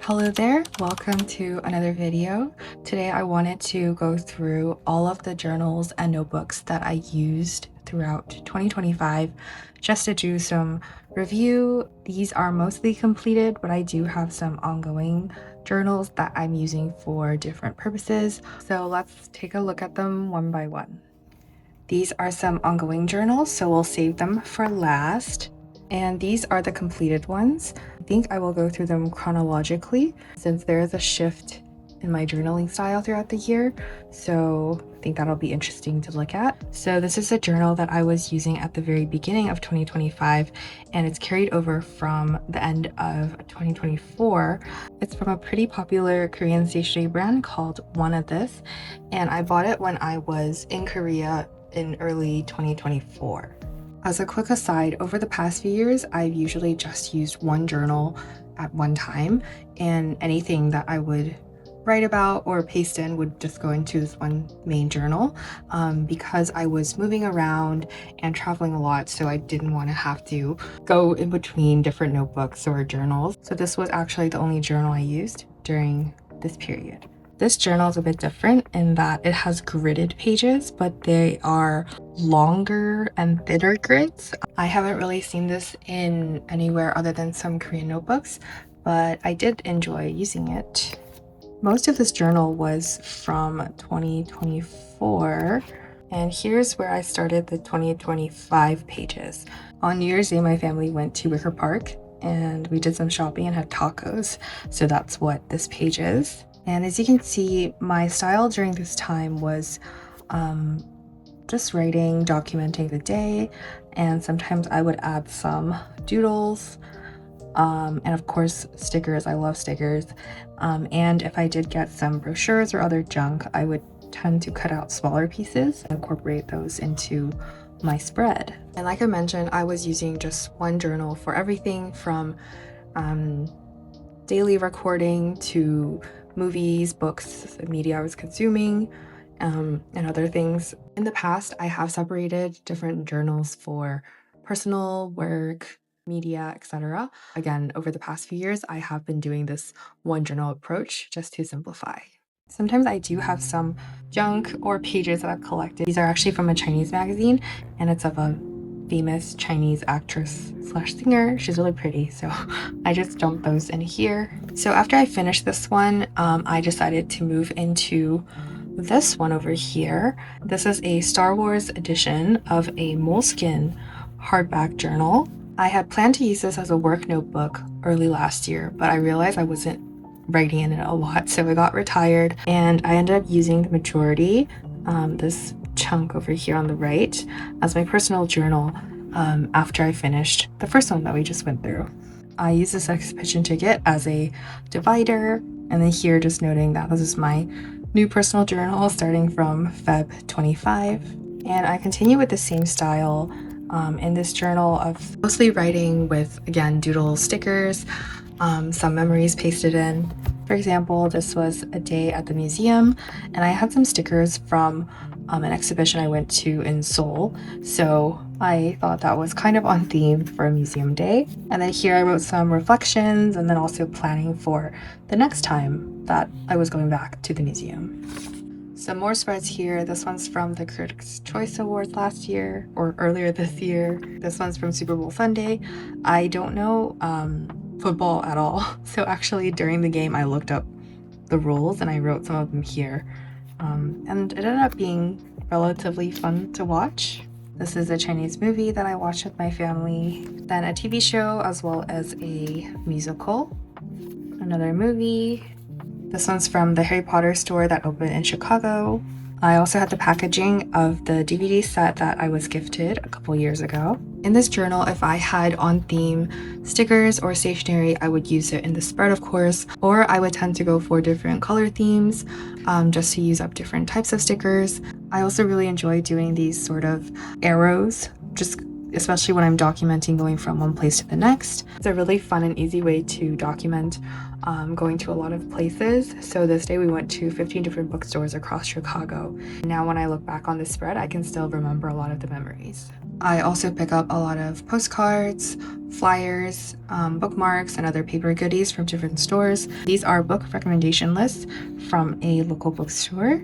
Hello there, welcome to another video. Today I wanted to go through all of the journals and notebooks that I used throughout 2025 just to do some review. These are mostly completed, but I do have some ongoing journals that I'm using for different purposes. So let's take a look at them one by one. These are some ongoing journals, so we'll save them for last. And these are the completed ones. I think I will go through them chronologically since there is a shift in my journaling style throughout the year. So I think that'll be interesting to look at. So this is a journal that I was using at the very beginning of 2025, and it's carried over from the end of 2024. It's from a pretty popular Korean stationery brand called One of This, and I bought it when I was in Korea in early 2024. As a quick aside, over the past few years, I've usually just used one journal at one time, and anything that I would write about or paste in would just go into this one main journal because I was moving around and traveling a lot, so I didn't want to have to go in between different notebooks or journals. So this was actually the only journal I used during this period. This journal is a bit different in that it has gridded pages, but they are longer and thinner grids. I haven't really seen this in anywhere other than some Korean notebooks, but I did enjoy using it. Most of this journal was from 2024, and here's where I started the 2025 pages. On New Year's Day, my family went to Wicker Park, and we did some shopping and had tacos, so that's what this page is. And as you can see, my style during this time was just writing, documenting the day, and sometimes I would add some doodles, and of course stickers. I love stickers. And if I did get some brochures or other junk, I would tend to cut out smaller pieces and incorporate those into my spread. And like I mentioned, I was using just one journal for everything from daily recording to movies, books, media I was consuming, and other things. In the past, I have separated different journals for personal, work, media, etc. Again, over the past few years, I have been doing this one journal approach just to simplify. Sometimes I do have some junk or pages that I've collected. These are actually from a Chinese magazine, and it's of a famous Chinese actress slash singer. She's really pretty, so I just dumped those in here. So after I finished this one, I decided to move into this one over here. This is a Star Wars edition of a moleskin hardback journal. I had planned to use this as a work notebook early last year, but I realized I wasn't writing in it a lot, so I got retired, and I ended up using the majority, this chunk over here on the right, as my personal journal after I finished the first one that we just went through. I used this exhibition ticket as a divider, and then here just noting that this is my new personal journal starting from Feb 25, and I continue with the same style in this journal of mostly writing with, again, doodle stickers, some memories pasted in. For example, this was a day at the museum, and I had some stickers from an exhibition I went to in Seoul, so I thought that was kind of on theme for a museum day. And then here I wrote some reflections and then also planning for the next time that I was going back to the museum. Some more spreads here. This one's from the Critics' Choice Awards last year, or earlier this year. This one's from Super Bowl Sunday. I don't know football at all, so actually during the game I looked up the rules and I wrote some of them here, and it ended up being relatively fun to watch. This is a Chinese movie that I watched with my family, then a TV show as well as a musical, another movie. This one's from the Harry Potter store that opened in Chicago. I also had the packaging of the DVD set that I was gifted a couple years ago. In this journal, if I had on theme stickers or stationery, I would use it in the spread, of course, or I would tend to go for different color themes just to use up different types of stickers. I also really enjoy doing these sort of arrows, just especially when I'm documenting going from one place to the next. It's a really fun and easy way to document going to a lot of places. So this day we went to 15 different bookstores across Chicago. Now when I look back on this spread, I can still remember a lot of the memories. I also pick up a lot of postcards, flyers, bookmarks, and other paper goodies from different stores. These are book recommendation lists from a local bookstore.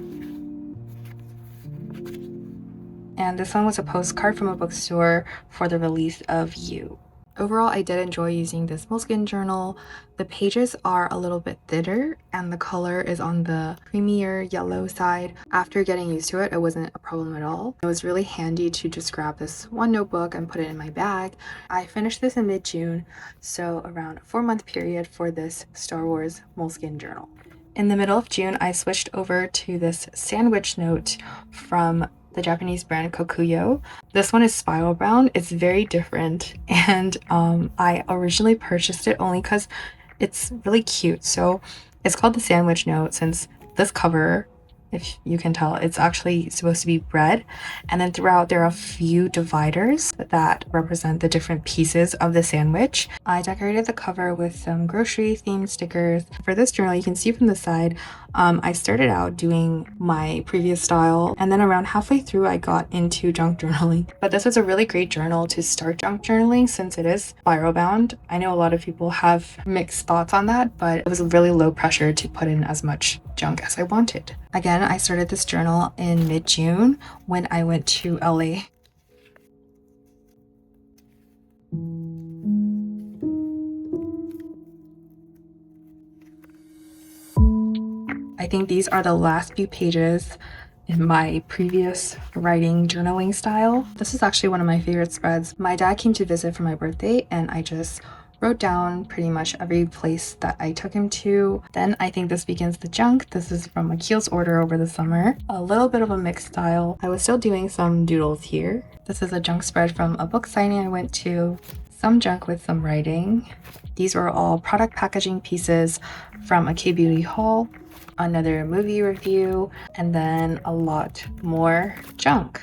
And this one was a postcard from a bookstore for the release of You. Overall, I did enjoy using this Moleskine journal. The pages are a little bit thinner and the color is on the creamier yellow side. After getting used to it, it wasn't a problem at all. It was really handy to just grab this one notebook and put it in my bag. I finished this in mid-June, so around a 4-month period for this Star Wars Moleskine journal. In the middle of June, I switched over to this sandwich note from the Japanese brand Kokuyo. This one is spiral bound. It's very different, and I originally purchased it only because it's really cute. So it's called the sandwich note since this cover, if you can tell, it's actually supposed to be bread, and then throughout there are a few dividers that represent the different pieces of the sandwich. I decorated the cover with some grocery themed stickers. For this journal, you can see from the side, I started out doing my previous style, and then around halfway through I got into junk journaling. But this was a really great journal to start junk journaling since it is spiral bound. I know a lot of people have mixed thoughts on that, but it was really low pressure to put in as much junk as I wanted. Again, I started this journal in mid-June when I went to LA. I think these are the last few pages in my previous writing journaling style. This is actually one of my favorite spreads. My dad came to visit for my birthday and I just wrote down pretty much every place that I took him to. Then I think this begins the junk. This is from Akil's order over the summer. A little bit of a mixed style. I was still doing some doodles here. This is a junk spread from a book signing I went to. Some junk with some writing. These were all product packaging pieces from a K-Beauty haul, another movie review, and then a lot more junk.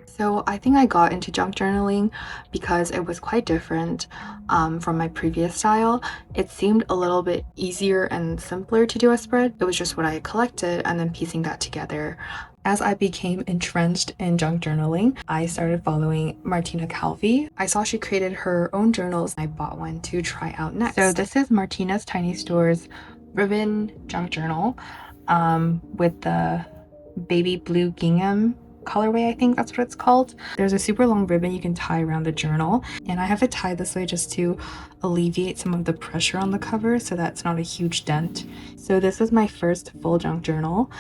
So I think I got into junk journaling because it was quite different from my previous style. It seemed a little bit easier and simpler to do a spread. It was just what I collected and then piecing that together. As I became entrenched in junk journaling, I started following Martina Calvi. I saw she created her own journals. I bought one to try out next. So this is Martina's Tiny Store's ribbon junk journal with the baby blue gingham colorway. I think that's what it's called. There's a super long ribbon you can tie around the journal, and I have it tied this way just to alleviate some of the pressure on the cover so that's not a huge dent. So this is my first full junk journal.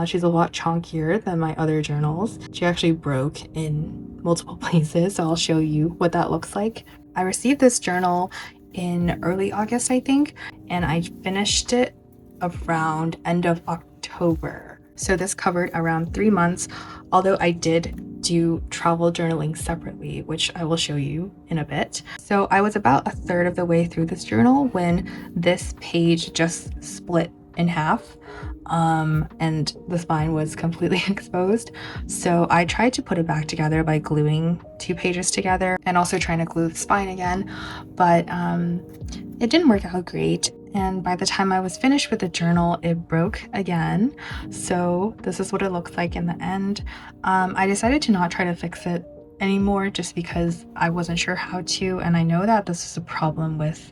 She's a lot chunkier than my other journals. She actually broke in multiple places, so I'll show you what that looks like. I received this journal in early August, I think, and I finished it around end of October. So this covered around 3 months, although I did do travel journaling separately, which I will show you in a bit. So I was about a third of the way through this journal when this page just split in half, and the spine was completely exposed. So I tried to put it back together by gluing 2 pages together and also trying to glue the spine again, but it didn't work out great. And by the time I was finished with the journal, it broke again. So this is what it looks like in the end. I decided to not try to fix it anymore just because I wasn't sure how to, and I know that this is a problem with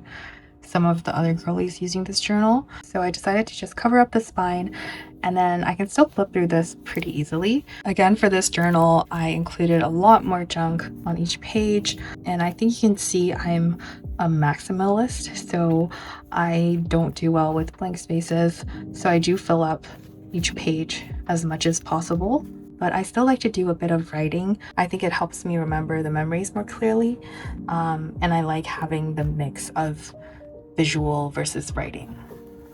some of the other girlies using this journal. So I decided to just cover up the spine, and then I can still flip through this pretty easily. Again, for this journal, I included a lot more junk on each page, and I think you can see I'm a maximalist, so I don't do well with blank spaces. So I do fill up each page as much as possible, but I still like to do a bit of writing. I think it helps me remember the memories more clearly, and I like having the mix of visual versus writing.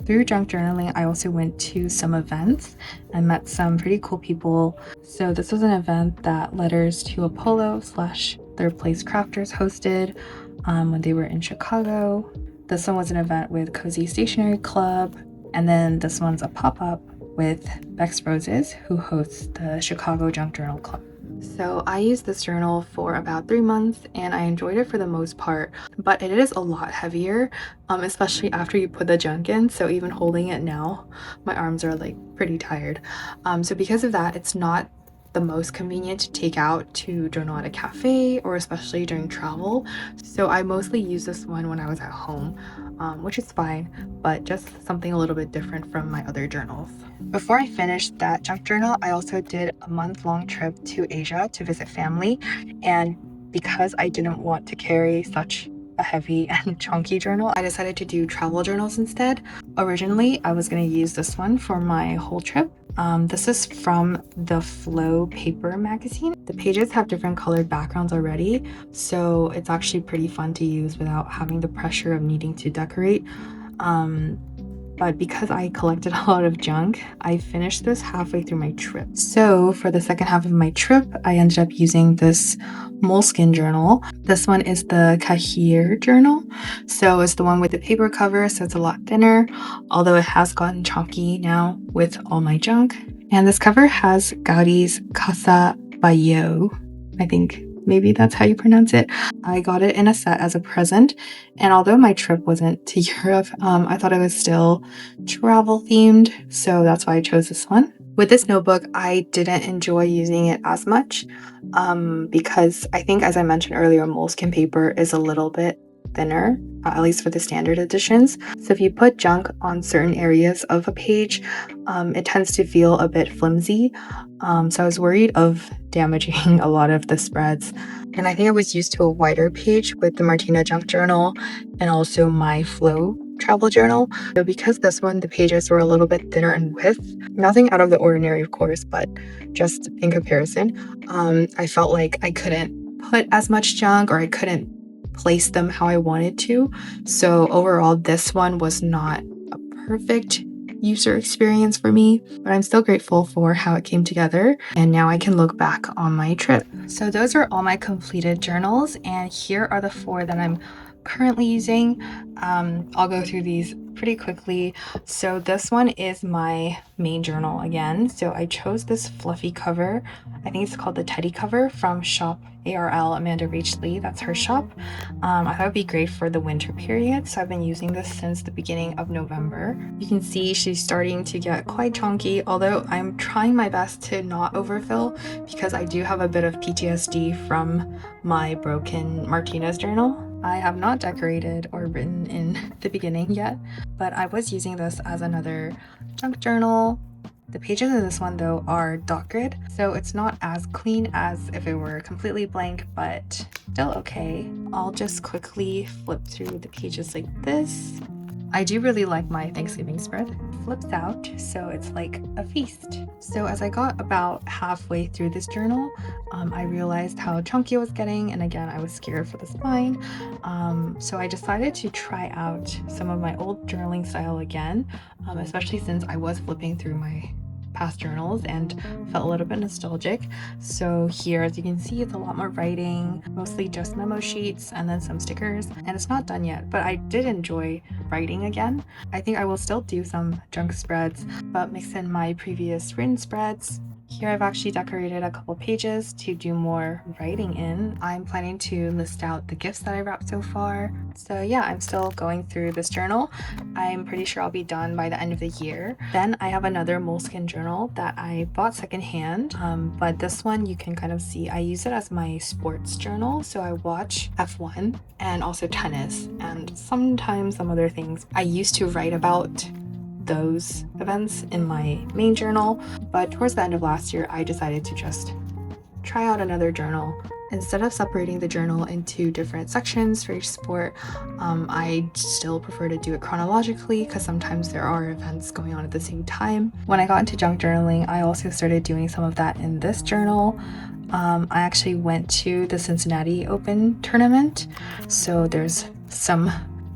Through junk journaling, I also went to some events and met some pretty cool people. So this was an event that Letters to Apollo / Third Place Crafters hosted when they were in Chicago. This one was an event with Cozy Stationery Club, and then this one's a pop-up with Bex Roses, who hosts the Chicago Junk Journal Club. So I used this journal for about 3 months and I enjoyed it for the most part, but it is a lot heavier, especially after you put the junk in. So even holding it now, my arms are like pretty tired. So because of that, it's not the most convenient to take out to journal at a cafe or especially during travel. So I mostly use this one when I was at home, which is fine, but just something a little bit different from my other journals. Before I finished that junk journal, I also did a month-long trip to Asia to visit family. And because I didn't want to carry such a heavy and chunky journal, I decided to do travel journals instead. Originally, I was going to use this one for my whole trip. This is from the Flow paper magazine. The pages have different colored backgrounds already, so it's actually pretty fun to use without having the pressure of needing to decorate. But because I collected a lot of junk, I finished this halfway through my trip. So for the second half of my trip, I ended up using this moleskin journal. This one is the Kahir journal. So it's the one with the paper cover, so it's a lot thinner, although it has gotten chunky now with all my junk. And this cover has Gaudi's Casa Bayo. I think maybe that's how you pronounce it. I got it in a set as a present, and although my trip wasn't to Europe, I thought it was still travel themed, so that's why I chose this one. With this notebook, I didn't enjoy using it as much because I think, as I mentioned earlier, moleskin paper is a little bit thinner, at least for the standard editions. So if you put junk on certain areas of a page, it tends to feel a bit flimsy. So I was worried of damaging a lot of the spreads. And I think I was used to a wider page with the Martina junk journal and also my Flow travel journal. So because this one, the pages were a little bit thinner in width, nothing out of the ordinary, of course, but just in comparison, I felt like I couldn't put as much junk, or I couldn't place them how I wanted to. So overall, this one was not a perfect user experience for me, but I'm still grateful for how it came together, and now I can look back on my trip. So those are all my completed journals, and here are the 4 that I'm currently using. I'll go through these pretty quickly. So this one is my main journal again. So I chose this fluffy cover. I think it's called the Teddy cover from shop ARL Amanda Rach Lee. That's her shop. I thought it would be great for the winter period, so I've been using this since the beginning of November. You can see she's starting to get quite chunky, although I'm trying my best to not overfill because I do have a bit of PTSD from my broken Martina's journal. I have not decorated or written in the beginning yet, but I was using this as another junk journal. The pages in this one, though, are dot grid, so it's not as clean as if it were completely blank, but still okay. I'll just quickly flip through the pages like this. I do really like my Thanksgiving spread. It flips out, so it's like a feast. So as I got about halfway through this journal, I realized how chunky it was getting, and again, I was scared for the spine. So I decided to try out some of my old journaling style again, especially since I was flipping through my past journals and felt a little bit nostalgic. So here, as you can see, it's a lot more writing, mostly just memo sheets and then some stickers, and it's not done yet, but I did enjoy writing again. I think I will still do some junk spreads, but mix in my previous written spreads. Here I've actually decorated a couple pages to do more writing in. I'm planning to list out the gifts that I wrapped so far. So yeah, I'm still going through this journal. I'm pretty sure I'll be done by the end of the year. Then I have another moleskin journal that I bought secondhand, but this one you can kind of see I use it as my sports journal. So I watch F1 and also tennis and sometimes some other things. I used to write about those events in my main journal, but towards the end of last year I decided to just try out another journal. Instead of separating the journal into different sections for each sport, I still prefer to do it chronologically because sometimes there are events going on at the same time. When I got into junk journaling, I also started doing some of that in this journal. I actually went to the Cincinnati Open tournament, so there's some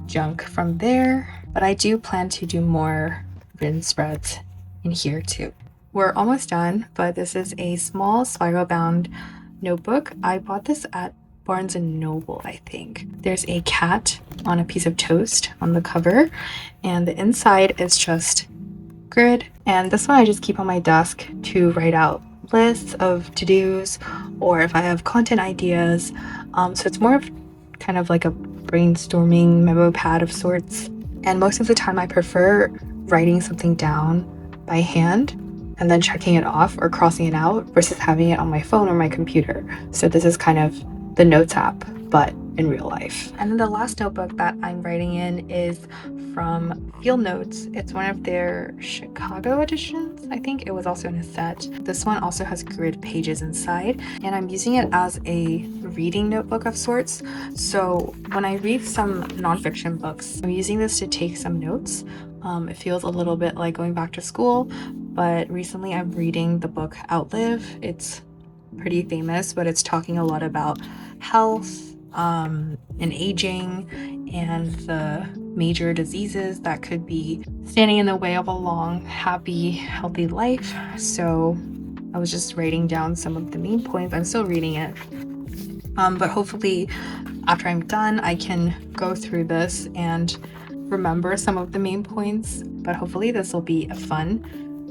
junk from there, but I do plan to do more written spreads in here too. We're almost done, but this is a small spiral bound notebook. I bought this at Barnes & Noble, I think. There's a cat on a piece of toast on the cover, and the inside is just grid. And this one I just keep on my desk to write out lists of to-dos or if I have content ideas. So it's more of kind of like a brainstorming memo pad of sorts. And most of the time I prefer writing something down by hand. and then checking it off or crossing it out versus having it on my phone or my computer. So this is kind of the Notes app, but in real life. And then the last notebook that I'm writing in is from Field Notes. It's one of their Chicago editions. I think it was also in a set. This one also has grid pages inside, and I'm using it as a reading notebook of sorts. So when I read some nonfiction books, I'm using this to take some notes. It feels a little bit like going back to school, but recently I'm reading the book Outlive. It's pretty famous, but it's talking a lot about health and aging and the major diseases that could be standing in the way of a long, happy, healthy life. So I was just writing down some of the main points. I'm still reading it, but hopefully after I'm done, I can go through this and remember some of the main points, but hopefully this will be a fun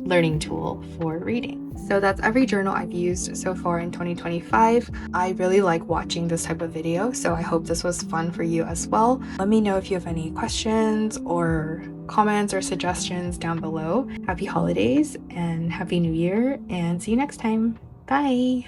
learning tool for reading. So that's every journal I've used so far in 2025. I really like watching this type of video, so I hope this was fun for you as well. Let me know if you have any questions or comments or suggestions down below. Happy holidays and Happy New Year, and see you next time. Bye!